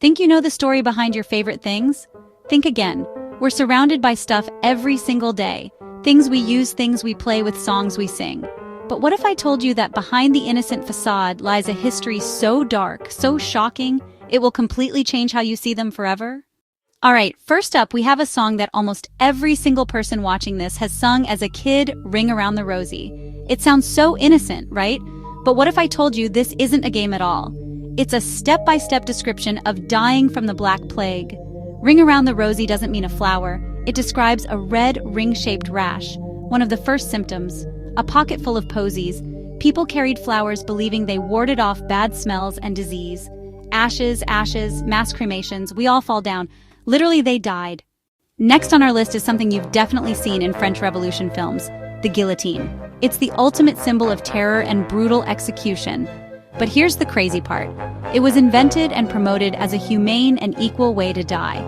Think you know the story behind your favorite things? Think again. We're surrounded by stuff every single day. Things we use, things we play with, songs we sing. But what if I told you that behind the innocent facade lies a history so dark, so shocking, it will completely change how you see them forever? Alright, first up, we have a song that almost every single person watching this has sung as a kid, Ring Around the Rosie. It sounds so innocent, right? But what if I told you this isn't a game at all? It's a step-by-step description of dying from the Black Plague. Ring Around the Rosie doesn't mean a flower. It describes a red, ring-shaped rash, one of the first symptoms. A pocket full of posies. People carried flowers believing they warded off bad smells and disease. Ashes, mass cremations, we all fall down. Literally, they died. Next on our list is something you've definitely seen in French Revolution films, the guillotine. It's the ultimate symbol of terror and brutal execution. But here's the crazy part. It was invented and promoted as a humane and equal way to die.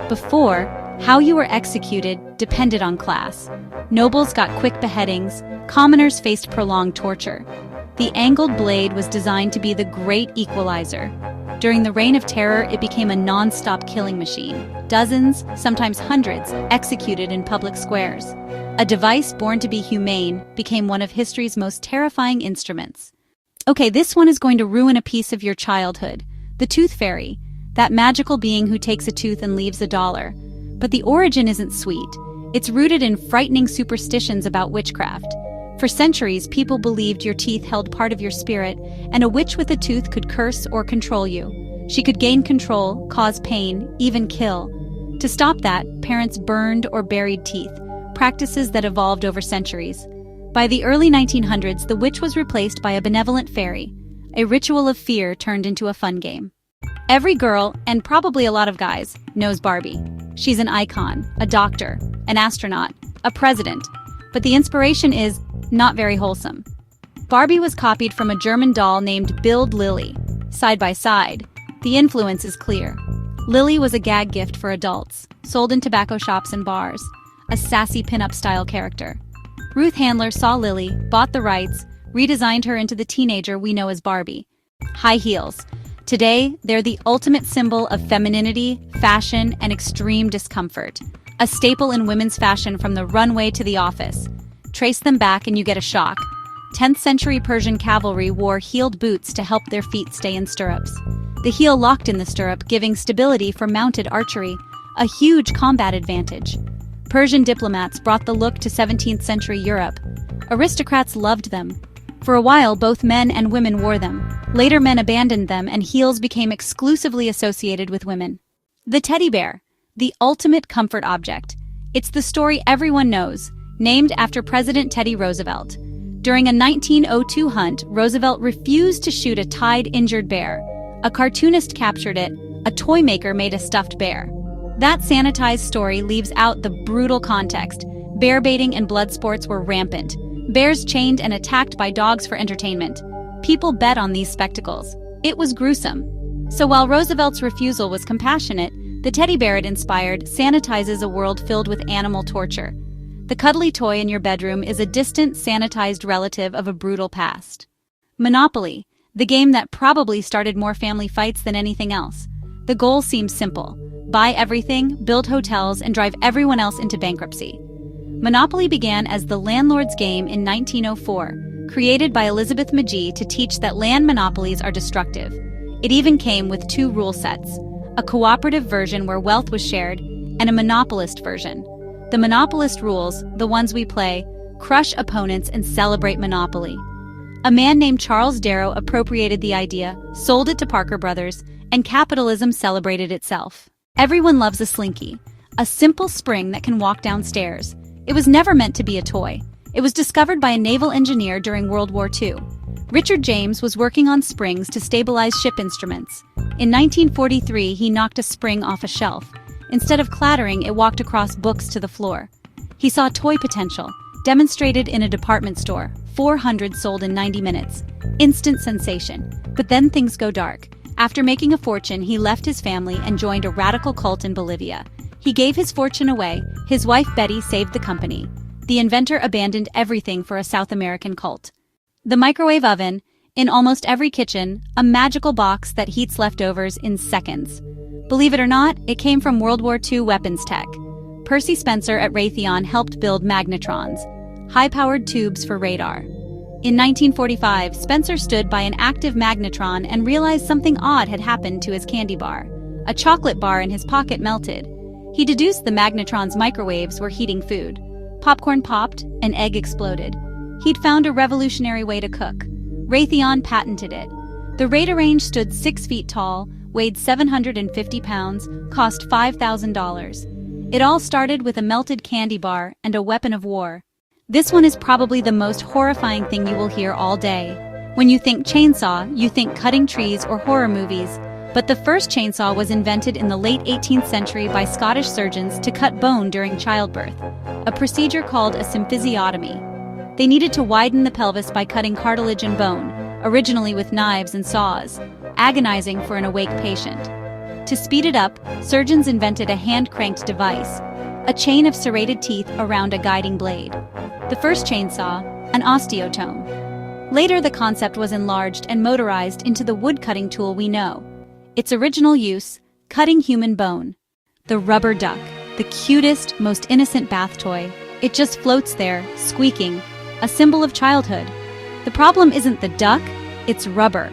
Before, how you were executed depended on class. Nobles got quick beheadings, commoners faced prolonged torture. The angled blade was designed to be the great equalizer. During the Reign of Terror, it became a non-stop killing machine. Dozens, sometimes hundreds, executed in public squares. A device born to be humane became one of history's most terrifying instruments. Okay, this one is going to ruin a piece of your childhood. The Tooth Fairy, that magical being who takes a tooth and leaves $1. But the origin isn't sweet. It's rooted in frightening superstitions about witchcraft. For centuries, people believed your teeth held part of your spirit, and a witch with a tooth could curse or control you. She could gain control, cause pain, even kill. To stop that, parents burned or buried teeth, practices that evolved over centuries. By the early 1900s, the witch was replaced by a benevolent fairy. A ritual of fear turned into a fun game. Every girl, and probably a lot of guys, knows Barbie. She's an icon, a doctor, an astronaut, a president. But the inspiration is not very wholesome. Barbie was copied from a German doll named Bild Lily. Side by side, the influence is clear. Lily was a gag gift for adults, sold in tobacco shops and bars, a sassy pin-up-style character. Ruth Handler saw Lily, bought the rights, redesigned her into the teenager we know as Barbie. High heels. Today, they're the ultimate symbol of femininity, fashion, and extreme discomfort. A staple in women's fashion from the runway to the office. Trace them back and you get a shock. 10th century Persian cavalry wore heeled boots to help their feet stay in stirrups. The heel locked in the stirrup, giving stability for mounted archery, a huge combat advantage. Persian diplomats brought the look to 17th century Europe. Aristocrats loved them. For a while, both men and women wore them. Later, men abandoned them and heels became exclusively associated with women. The teddy bear, the ultimate comfort object. It's the story everyone knows, named after President Teddy Roosevelt. During a 1902 hunt, Roosevelt refused to shoot a tied, injured bear. A cartoonist captured it. A toy maker made a stuffed bear. That sanitized story leaves out the brutal context. Bear baiting and blood sports were rampant. Bears chained and attacked by dogs for entertainment. People bet on these spectacles. It was gruesome. So while Roosevelt's refusal was compassionate, the teddy bear it inspired sanitizes a world filled with animal torture. The cuddly toy in your bedroom is a distant, sanitized relative of a brutal past. Monopoly, the game that probably started more family fights than anything else. The goal seems simple. Buy everything, build hotels, and drive everyone else into bankruptcy. Monopoly began as the landlord's game in 1904, created by Elizabeth Magee to teach that land monopolies are destructive. It even came with 2 rule sets, a cooperative version where wealth was shared, and a monopolist version. The monopolist rules, the ones we play, crush opponents and celebrate monopoly. A man named Charles Darrow appropriated the idea, sold it to Parker Brothers, and capitalism celebrated itself. Everyone loves a slinky, a simple spring that can walk downstairs. It was never meant to be a toy. It was discovered by a naval engineer during World War II. Richard James was working on springs to stabilize ship instruments. In 1943, he knocked a spring off a shelf. Instead of clattering, it walked across books to the floor. He saw toy potential, demonstrated in a department store, 400 sold in 90 minutes. Instant sensation. But then things go dark. After making a fortune, he left his family and joined a radical cult in Bolivia. He gave his fortune away. His wife Betty saved the company. The inventor abandoned everything for a South American cult. The microwave oven, in almost every kitchen, a magical box that heats leftovers in seconds. Believe it or not, it came from World War II weapons tech. Percy Spencer at Raytheon helped build magnetrons, high-powered tubes for radar. In 1945, Spencer stood by an active magnetron and realized something odd had happened to his candy bar. A chocolate bar in his pocket melted. He deduced the magnetron's microwaves were heating food. Popcorn popped, an egg exploded. He'd found a revolutionary way to cook. Raytheon patented it. The radar range stood 6 feet tall, weighed 750 pounds, cost $5,000. It all started with a melted candy bar and a weapon of war. This one is probably the most horrifying thing you will hear all day. When you think chainsaw, you think cutting trees or horror movies. But the first chainsaw was invented in the late 18th century by Scottish surgeons to cut bone during childbirth, a procedure called a symphysiotomy. They needed to widen the pelvis by cutting cartilage and bone, originally with knives and saws, agonizing for an awake patient. To speed it up, surgeons invented a hand-cranked device, a chain of serrated teeth around a guiding blade. The first chainsaw, an osteotome. Later, the concept was enlarged and motorized into the wood-cutting tool we know. Its original use, cutting human bone. The rubber duck, the cutest, most innocent bath toy. It just floats there, squeaking, a symbol of childhood. The problem isn't the duck, it's rubber.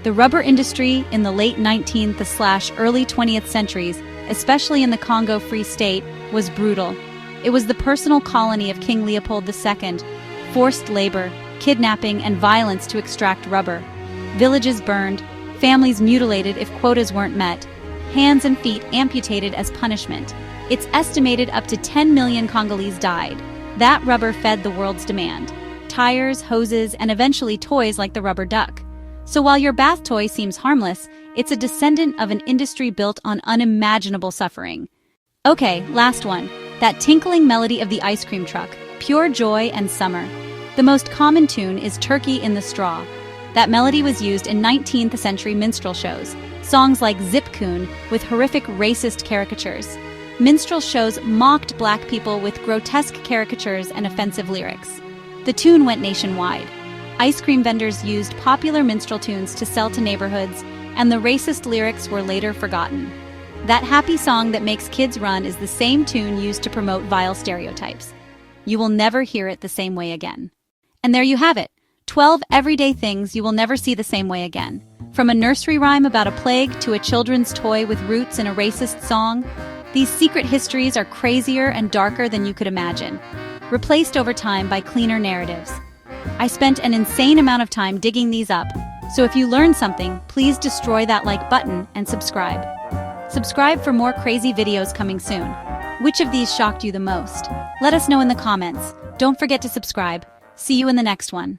The rubber industry in the late 19th/early 20th centuries, especially in the Congo Free State, was brutal. It was the personal colony of King Leopold II, forced labor, kidnapping, and violence to extract rubber. Villages burned, families mutilated if quotas weren't met, hands and feet amputated as punishment. It's estimated up to 10 million Congolese died. That rubber fed the world's demand. Tires, hoses, and eventually toys like the rubber duck. So while your bath toy seems harmless, it's a descendant of an industry built on unimaginable suffering. Okay, last one. That tinkling melody of the ice cream truck, pure joy and summer. The most common tune is Turkey in the Straw. That melody was used in 19th century minstrel shows, songs like Zip Coon with horrific racist caricatures. Minstrel shows mocked black people with grotesque caricatures and offensive lyrics. The tune went nationwide. Ice cream vendors used popular minstrel tunes to sell to neighborhoods, and the racist lyrics were later forgotten. That happy song that makes kids run is the same tune used to promote vile stereotypes. You will never hear it the same way again. And there you have it, 12 everyday things you will never see the same way again. From a nursery rhyme about a plague to a children's toy with roots in a racist song, these secret histories are crazier and darker than you could imagine, replaced over time by cleaner narratives. I spent an insane amount of time digging these up, so if you learned something, please destroy that like button and subscribe. Subscribe for more crazy videos coming soon. Which of these shocked you the most? Let us know in the comments. Don't forget to subscribe. See you in the next one.